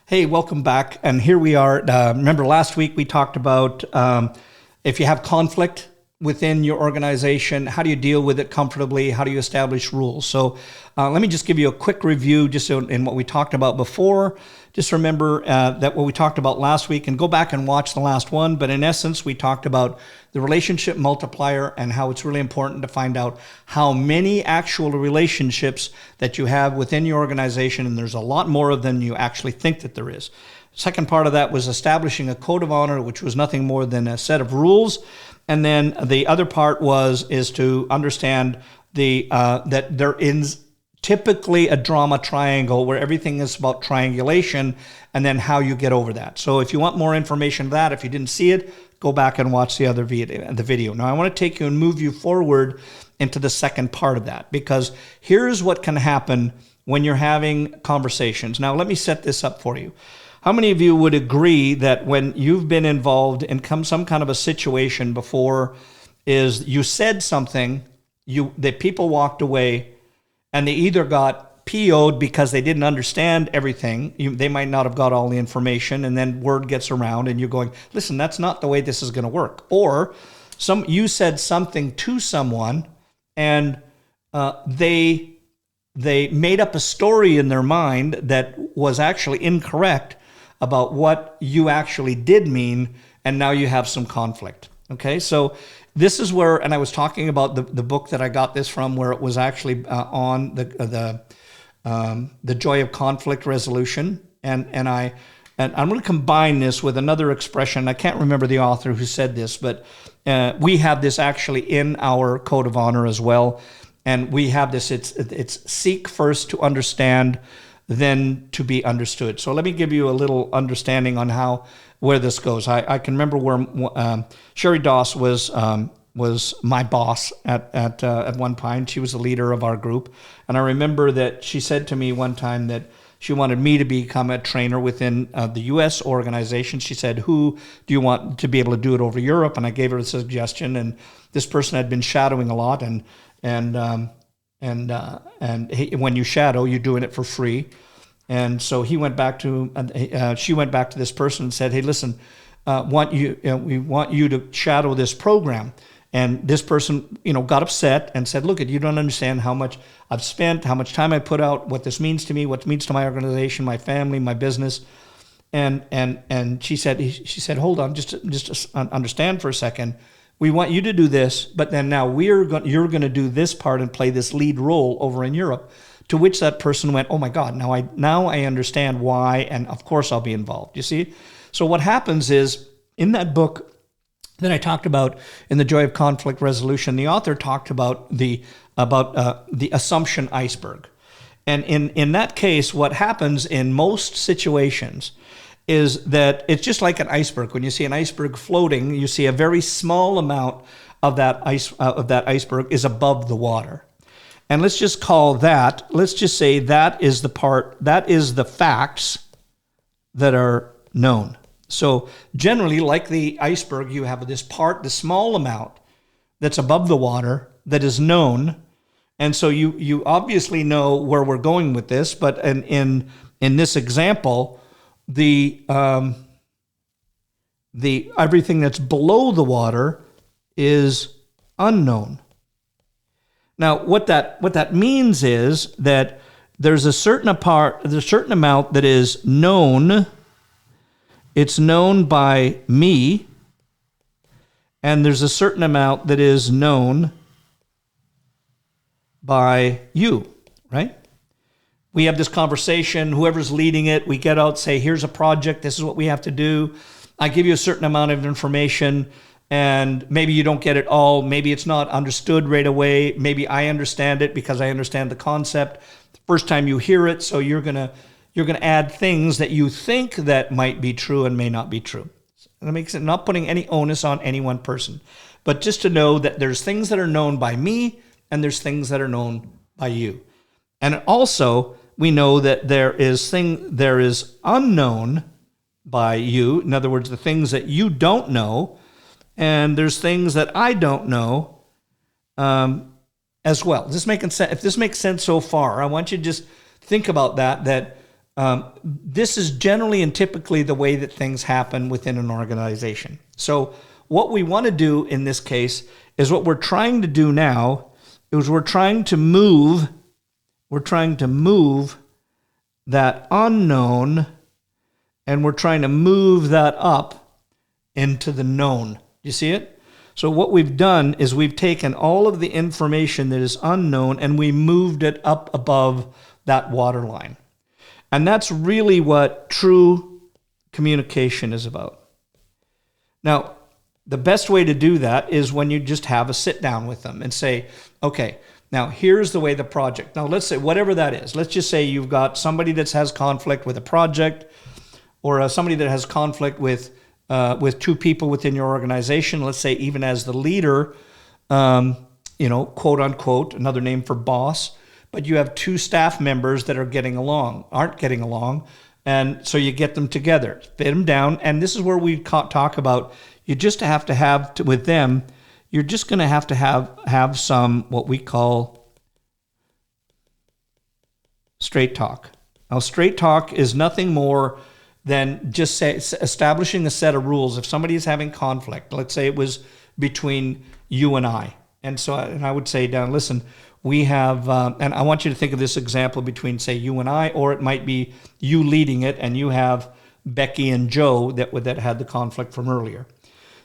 Hey, welcome back. And here we are. Remember last week we talked about if you have conflict within your organization, how do you deal with it comfortably? How do you establish rules? So let me just give you a quick review just in what we talked about before. Just remember that what we talked about last week, and go back and watch the last one. But in essence, we talked about the relationship multiplier and how it's really important to find out how many actual relationships that you have within your organization. And there's a lot more of them than you actually think that there is. Second part of that was establishing a code of honor, which was nothing more than a set of rules. And then the other part is to understand that there is typically a drama triangle where everything is about triangulation and then how you get over that. So if you want more information on that, if you didn't see it, go back and watch the other video. Now I want to take you and move you forward into the second part of that, because here's what can happen when you're having conversations. Now let me set this up for you. How many of you would agree that when you've been involved in some kind of a situation before, is you said something, that people walked away and they either got PO'd because they didn't understand everything, they might not have got all the information, and then word gets around and you're going, listen, that's not the way this is going to work. Or you said something to someone and they made up a story in their mind that was actually incorrect about what you actually did mean, and now you have some conflict. Okay, so this is where, and I was talking about the book that I got this from, where it was actually on the joy of conflict resolution, and I'm going to combine this with another expression. I can't remember the author who said this, but we have this actually in our code of honor as well, and we have this. It's seek first to understand, then to be understood. So let me give you a little understanding on where this goes. I can remember where Sherry Doss was my boss at one point. She was the leader of our group, and I remember that she said to me one time that she wanted me to become a trainer within the U.S. organization. She said, "Who do you want to be able to do it over Europe?" And I gave her a suggestion, and this person had been shadowing a lot, and when you shadow, you're doing it for free. And so she went back to this person and said, "Hey, listen, we want you to shadow this program." And this person, got upset and said, "Look, you don't understand how much I've spent, how much time I put out, what this means to me, what it means to my organization, my family, my business." And she said, "Hold on, just understand for a second. We want you to do this, but then now you're going to do this part and play this lead role over in Europe." To which that person went, "Oh my God, now I understand why, and of course I'll be involved." You see? So what happens is, in that book that I talked about in The Joy of Conflict Resolution, the author talked about the assumption iceberg. And in that case, what happens in most situations is that it's just like an iceberg. When you see an iceberg floating, you see a very small amount of that iceberg is above the water. And let's just say that is the facts that are known. So generally, like the iceberg, you have the small amount that's above the water that is known. And so you obviously know where we're going with this, but in this example, the everything that's below the water is unknown. Now, what that means is that there's a certain amount that is known. It's known by me, and there's a certain amount that is known by you, right? We have this conversation, whoever's leading it, we get out, say, here's a project, this is what we have to do. I give you a certain amount of information, and maybe you don't get it all. Maybe it's not understood right away. Maybe I understand it because I understand the concept the first time you hear it. So you're gonna add things that you think that might be true and may not be true. That makes it not putting any onus on any one person, but just to know that there's things that are known by me and there's things that are known by you. And also we know that there is unknown by you. In other words, the things that you don't know. And there's things that I don't know as well. If this makes sense so far, I want you to just think about that This is generally and typically the way that things happen within an organization. So what we want to do in this case is what we're trying to do now is we're trying to move that unknown, and we're trying to move that up into the known. You see it? So what we've done is we've taken all of the information that is unknown and we moved it up above that waterline. And that's really what true communication is about. Now, the best way to do that is when you just have a sit down with them and say, okay, now here's the way the project. Now let's say whatever that is. Let's just say you've got somebody that has conflict with a project, or somebody that has conflict with two people within your organization. Let's say even as the leader, quote unquote, another name for boss. But you have two staff members that aren't getting along, and so you get them together, fit them down, and this is where we talk about you just have to have with them. You're just going to have some what we call straight talk. Now, straight talk is nothing more than just establishing a set of rules. If somebody is having conflict, let's say it was between you and I, and I would say, Dan, listen. We have, and I want you to think of this example between, say, you and I, or it might be you leading it, and you have Becky and Joe that had the conflict from earlier.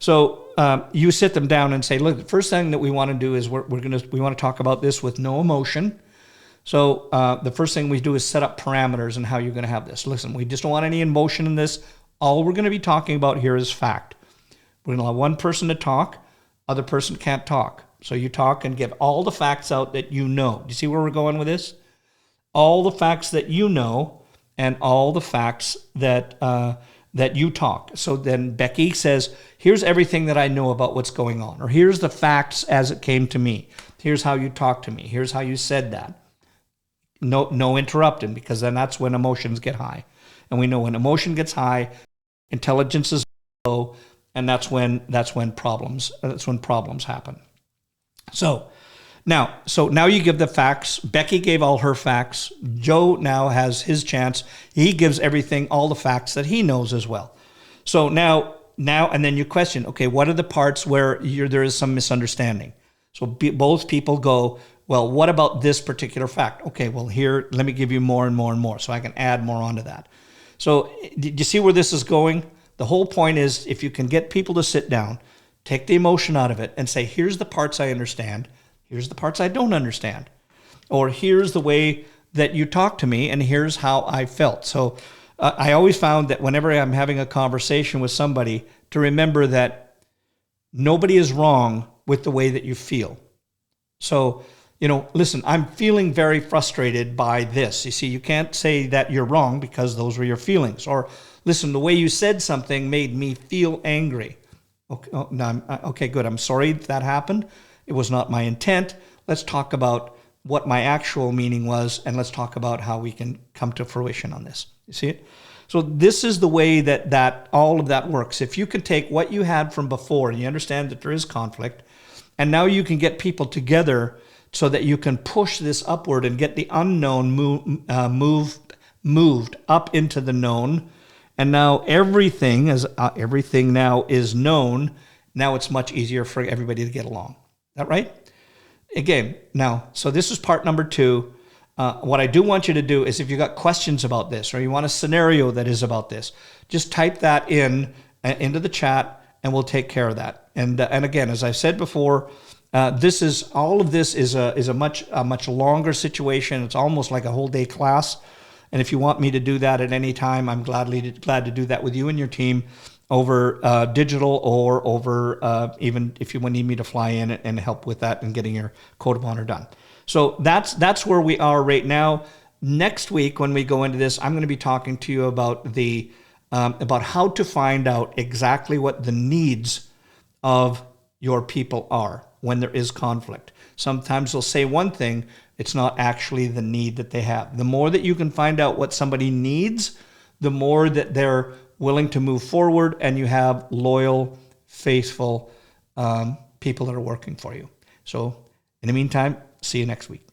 So you sit them down and say, look, the first thing that we want to do is we want to talk about this with no emotion. So the first thing we do is set up parameters and how you're going to have this. Listen, we just don't want any emotion in this. All we're going to be talking about here is fact. We're going to allow one person to talk, other person can't talk. So you talk and give all the facts out that you know. Do you see where we're going with this? All the facts that you know and all the facts that you talk. So then Becky says, here's everything that I know about what's going on. Or here's the facts as it came to me. Here's how you talked to me. Here's how you said that. No interrupting, because then that's when emotions get high. And we know when emotion gets high, intelligence is low, and that's when problems happen. So now you give the facts. Becky gave all her facts. Joe now has his chance. He gives all the facts that he knows as well. So now, and then you question, okay, what are the parts where there is some misunderstanding? So both people go, well, what about this particular fact? Okay, well, here, let me give you more and more and more so I can add more onto that. So did you see where this is going? The whole point is if you can get people to sit down, take the emotion out of it and say, here's the parts I understand. Here's the parts I don't understand. Or here's the way that you talk to me and here's how I felt. So I always found that whenever I'm having a conversation with somebody, to remember that nobody is wrong with the way that you feel. So, listen, I'm feeling very frustrated by this. You see, you can't say that you're wrong because those were your feelings. Or, listen, the way you said something made me feel angry. Okay, good. I'm sorry that happened. It was not my intent. Let's talk about what my actual meaning was, and let's talk about how we can come to fruition on this. You see it? So this is the way that all of that works. If you can take what you had from before, and you understand that there is conflict, and now you can get people together so that you can push this upward and get the unknown moved up into the known. And now everything now is known. Now it's much easier for everybody to get along. Is that right? Again, now, so this is part number 2. What I do want you to do is if you got questions about this or you want a scenario that is about this, just type that into the chat and we'll take care of that. And again, as I said before, all of this is a much longer situation. It's almost like a whole day class. And if you want me to do that at any time, I'm glad to do that with you and your team over digital or over even if you need me to fly in and help with that and getting your code of honor done. So that's where we are right now. Next week, when we go into this, I'm going to be talking to you about about how to find out exactly what the needs of your people are when there is conflict. Sometimes they'll say one thing, it's not actually the need that they have. The more that you can find out what somebody needs, the more that they're willing to move forward, and you have loyal, faithful people that are working for you. So in the meantime, see you next week.